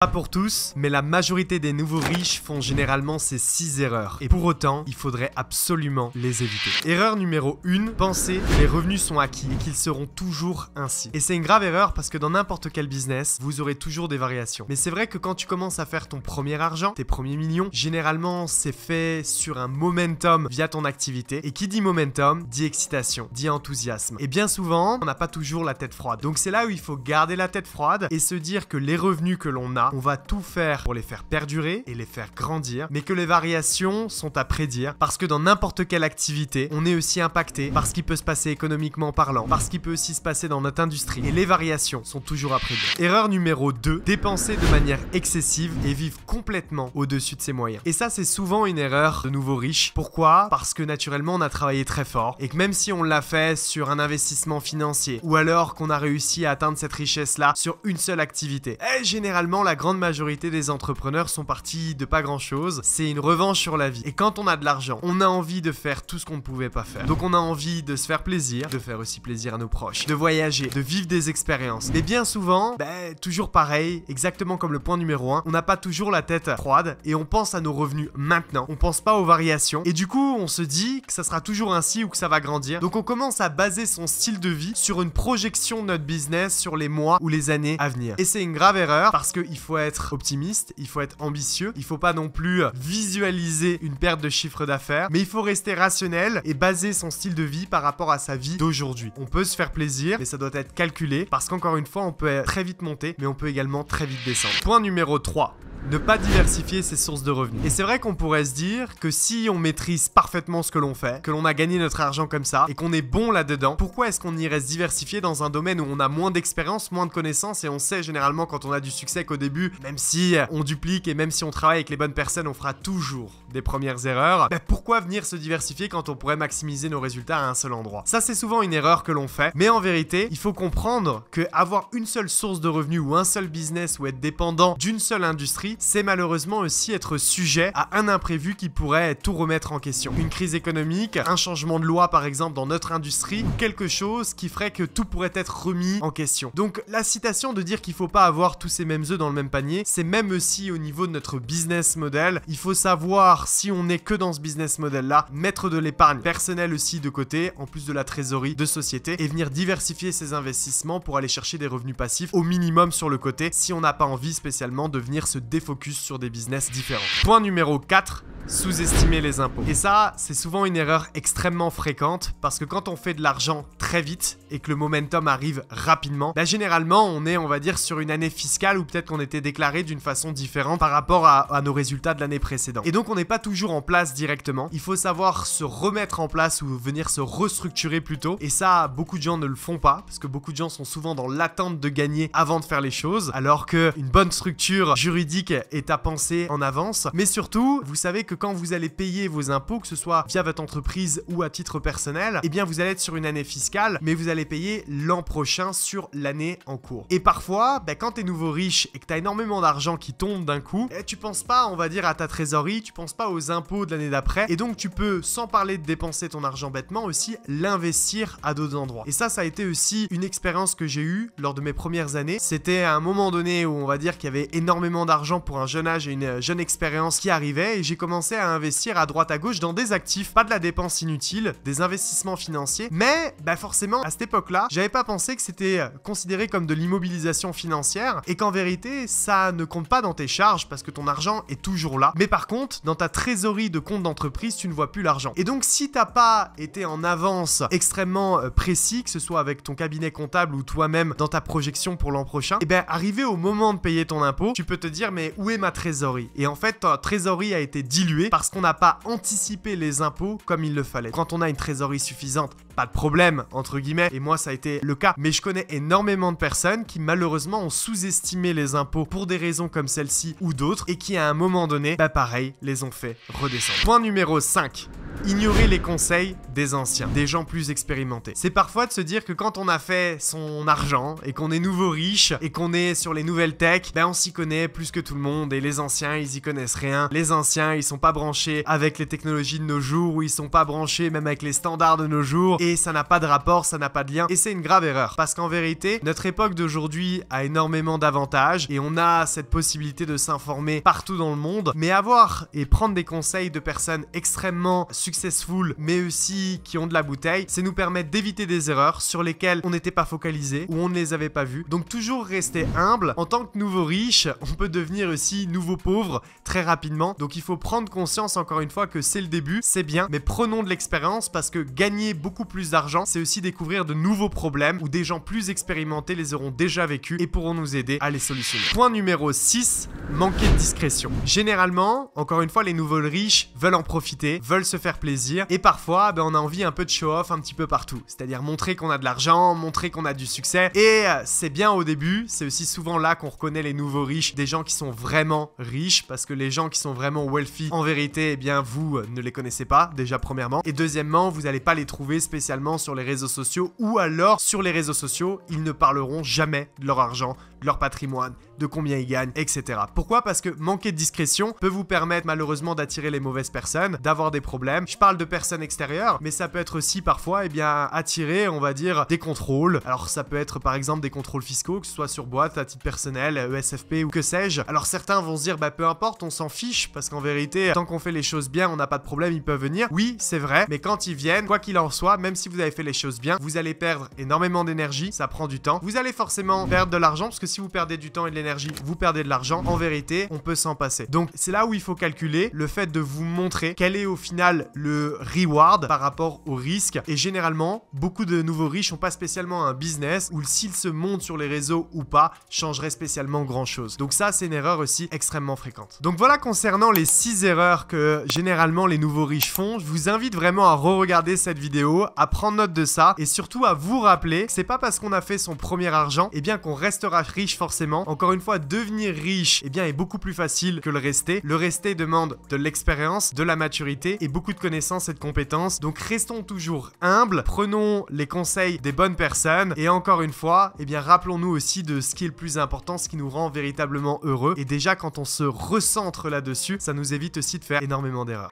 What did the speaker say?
Pas pour tous, mais la majorité des nouveaux riches font généralement ces 6 erreurs. Et pour autant, il faudrait absolument les éviter. Erreur numéro 1, penser que les revenus sont acquis et qu'ils seront toujours ainsi. Et c'est une grave erreur parce que dans n'importe quel business, vous aurez toujours des variations. Mais c'est vrai que quand tu commences à faire ton premier argent, tes premiers millions, généralement c'est fait sur un momentum via ton activité. Et qui dit momentum, dit excitation, dit enthousiasme. Et bien souvent, on n'a pas toujours la tête froide. Donc c'est là où il faut garder la tête froide et se dire que les revenus que l'on a, on va tout faire pour les faire perdurer et les faire grandir, mais que les variations sont à prédire parce que dans n'importe quelle activité, on est aussi impacté par ce qui peut se passer économiquement parlant, par ce qui peut aussi se passer dans notre industrie, et les variations sont toujours à prédire. Erreur numéro 2, dépenser de manière excessive et vivre complètement au-dessus de ses moyens. Et ça, c'est souvent une erreur de nouveaux riches. Pourquoi? Parce que naturellement, on a travaillé très fort et que même si on l'a fait sur un investissement financier ou alors qu'on a réussi à atteindre cette richesse-là sur une seule activité, généralement, la grande majorité des entrepreneurs sont partis de pas grand chose. C'est une revanche sur la vie. Et quand on a de l'argent, on a envie de faire tout ce qu'on ne pouvait pas faire. Donc on a envie de se faire plaisir, de faire aussi plaisir à nos proches, de voyager, de vivre des expériences. Mais bien souvent, toujours pareil, exactement comme le point numéro 1, on n'a pas toujours la tête froide et on pense à nos revenus maintenant. On pense pas aux variations. Et du coup, on se dit que ça sera toujours ainsi ou que ça va grandir. Donc on commence à baser son style de vie sur une projection de notre business sur les mois ou les années à venir. Et c'est une grave erreur parce qu'il faut être optimiste, il faut être ambitieux, il faut pas non plus visualiser une perte de chiffre d'affaires, mais il faut rester rationnel et baser son style de vie par rapport à sa vie d'aujourd'hui. On peut se faire plaisir, mais ça doit être calculé parce qu'encore une fois, on peut très vite monter, mais on peut également très vite descendre. Point numéro 3. Ne pas diversifier ses sources de revenus. Et c'est vrai qu'on pourrait se dire que si on maîtrise parfaitement ce que l'on fait, que l'on a gagné notre argent comme ça et qu'on est bon là-dedans, pourquoi est-ce qu'on irait se diversifier dans un domaine où on a moins d'expérience, moins de connaissances et on sait généralement quand on a du succès qu'au début, même si on duplique et même si on travaille avec les bonnes personnes, on fera toujours des premières erreurs. Pourquoi venir se diversifier quand on pourrait maximiser nos résultats à un seul endroit? Ça, c'est souvent une erreur que l'on fait, mais en vérité, il faut comprendre que avoir une seule source de revenus ou un seul business ou être dépendant d'une seule industrie, c'est malheureusement aussi être sujet à un imprévu qui pourrait tout remettre en question. Une crise économique, un changement de loi par exemple dans notre industrie, ou quelque chose qui ferait que tout pourrait être remis en question. Donc la citation de dire qu'il faut pas avoir tous ces mêmes œufs dans le même panier, c'est même aussi au niveau de notre business model. Il faut savoir si on n'est que dans ce business model là, mettre de l'épargne personnelle aussi de côté, en plus de la trésorerie de société, et venir diversifier ses investissements pour aller chercher des revenus passifs au minimum sur le côté si on n'a pas envie spécialement de venir se défocus sur des business différents. Point numéro 4, sous-estimer les impôts. Et ça, c'est souvent une erreur extrêmement fréquente parce que quand on fait de l'argent très vite et que le momentum arrive rapidement, généralement on est, on va dire, sur une année fiscale où peut-être qu'on était déclaré d'une façon différente par rapport à nos résultats de l'année précédente. Et donc on n'est pas toujours en place directement. Il faut savoir se remettre en place ou venir se restructurer plutôt. Et ça, beaucoup de gens ne le font pas parce que beaucoup de gens sont souvent dans l'attente de gagner avant de faire les choses, alors qu'une bonne structure juridique est à penser en avance. Mais surtout, vous savez que quand vous allez payer vos impôts, que ce soit via votre entreprise ou à titre personnel, eh bien vous allez être sur une année fiscale, mais vous allez payer l'an prochain sur l'année en cours. Et parfois, quand t'es nouveau riche et que t'as énormément d'argent qui tombe d'un coup, tu penses pas, on va dire, à ta trésorerie, tu penses pas aux impôts de l'année d'après, et donc tu peux, sans parler de dépenser ton argent bêtement, aussi l'investir à d'autres endroits. Et ça a été aussi une expérience que j'ai eue lors de mes premières années. C'était à un moment donné où on va dire qu'il y avait énormément d'argent pour un jeune âge et une jeune expérience qui arrivait, et j'ai commencé à investir à droite à gauche dans des actifs, pas de la dépense inutile, des investissements financiers, mais forcément à cette époque-là, j'avais pas pensé que c'était considéré comme de l'immobilisation financière et qu'en vérité, ça ne compte pas dans tes charges parce que ton argent est toujours là. Mais par contre, dans ta trésorerie de compte d'entreprise, tu ne vois plus l'argent. Et donc si t'as pas été en avance extrêmement précis, que ce soit avec ton cabinet comptable ou toi-même dans ta projection pour l'an prochain, arrivé au moment de payer ton impôt, tu peux te dire mais où est ma trésorerie? Et en fait, ta trésorerie a été diluée parce qu'on n'a pas anticipé les impôts comme il le fallait. Quand on a une trésorerie suffisante, pas de problème, entre guillemets, et moi ça a été le cas, mais je connais énormément de personnes qui malheureusement ont sous-estimé les impôts pour des raisons comme celle-ci ou d'autres, et qui à un moment donné, pareil, les ont fait redescendre. Point numéro 5. Ignorer les conseils des anciens, des gens plus expérimentés. C'est parfois de se dire que quand on a fait son argent et qu'on est nouveau riche et qu'on est sur les nouvelles tech, ben on s'y connaît plus que tout le monde et les anciens ils y connaissent rien. Les anciens ils sont pas branchés avec les technologies de nos jours ou ils sont pas branchés même avec les standards de nos jours et ça n'a pas de rapport, ça n'a pas de lien et c'est une grave erreur parce qu'en vérité notre époque d'aujourd'hui a énormément d'avantages et on a cette possibilité de s'informer partout dans le monde, mais avoir et prendre des conseils de personnes extrêmement successful mais aussi qui ont de la bouteille, c'est nous permettre d'éviter des erreurs sur lesquelles on n'était pas focalisé ou on ne les avait pas vues. Donc toujours rester humble. En tant que nouveau riche, on peut devenir aussi nouveau pauvre très rapidement. Donc il faut prendre conscience encore une fois que c'est le début, c'est bien, mais prenons de l'expérience parce que gagner beaucoup plus d'argent, c'est aussi découvrir de nouveaux problèmes où des gens plus expérimentés les auront déjà vécus et pourront nous aider à les solutionner. Point numéro 6, manquer de discrétion. Généralement, encore une fois, les nouveaux riches veulent en profiter, veulent se faire plaisir et parfois on a envie un peu de show off un petit peu partout, c'est-à-dire montrer qu'on a de l'argent, montrer qu'on a du succès et c'est bien au début, c'est aussi souvent là qu'on reconnaît les nouveaux riches, des gens qui sont vraiment riches parce que les gens qui sont vraiment wealthy en vérité, eh bien vous ne les connaissez pas déjà premièrement et deuxièmement vous n'allez pas les trouver spécialement sur les réseaux sociaux ou alors sur les réseaux sociaux ils ne parleront jamais de leur argent, de leur patrimoine, de combien ils gagnent, etc. Pourquoi? Parce que manquer de discrétion peut vous permettre malheureusement d'attirer les mauvaises personnes, d'avoir des problèmes. Je parle de personnes extérieures, mais ça peut être aussi parfois, eh bien, attirer, on va dire, des contrôles. Alors ça peut être par exemple des contrôles fiscaux, que ce soit sur boîte, à titre personnel, ESFP ou que sais-je. Alors certains vont se dire, bah peu importe, on s'en fiche, parce qu'en vérité, tant qu'on fait les choses bien, on n'a pas de problème, ils peuvent venir. Oui, c'est vrai, mais quand ils viennent, quoi qu'il en soit, même si vous avez fait les choses bien, vous allez perdre énormément d'énergie, ça prend du temps. Vous allez forcément perdre de l'argent, parce que si vous perdez du temps et de l'énergie, vous perdez de l'argent. En vérité, on peut s'en passer. Donc, c'est là où il faut calculer le fait de vous montrer quel est au final le reward par rapport au risque. Et généralement, beaucoup de nouveaux riches n'ont pas spécialement un business où s'ils se montent sur les réseaux ou pas, changerait spécialement grand chose. Donc ça, c'est une erreur aussi extrêmement fréquente. Donc voilà concernant les 6 erreurs que généralement les nouveaux riches font. Je vous invite vraiment à re-regarder cette vidéo, à prendre note de ça et surtout à vous rappeler que c'est pas parce qu'on a fait son premier argent, et bien qu'on restera riche forcément. Encore une fois, devenir riche, eh bien, est beaucoup plus facile que le rester. Le rester demande de l'expérience, de la maturité et beaucoup de connaissances et de compétences. Donc restons toujours humbles, prenons les conseils des bonnes personnes et encore une fois, eh bien, rappelons-nous aussi de ce qui est le plus important, ce qui nous rend véritablement heureux. Et déjà, quand on se recentre là-dessus, ça nous évite aussi de faire énormément d'erreurs.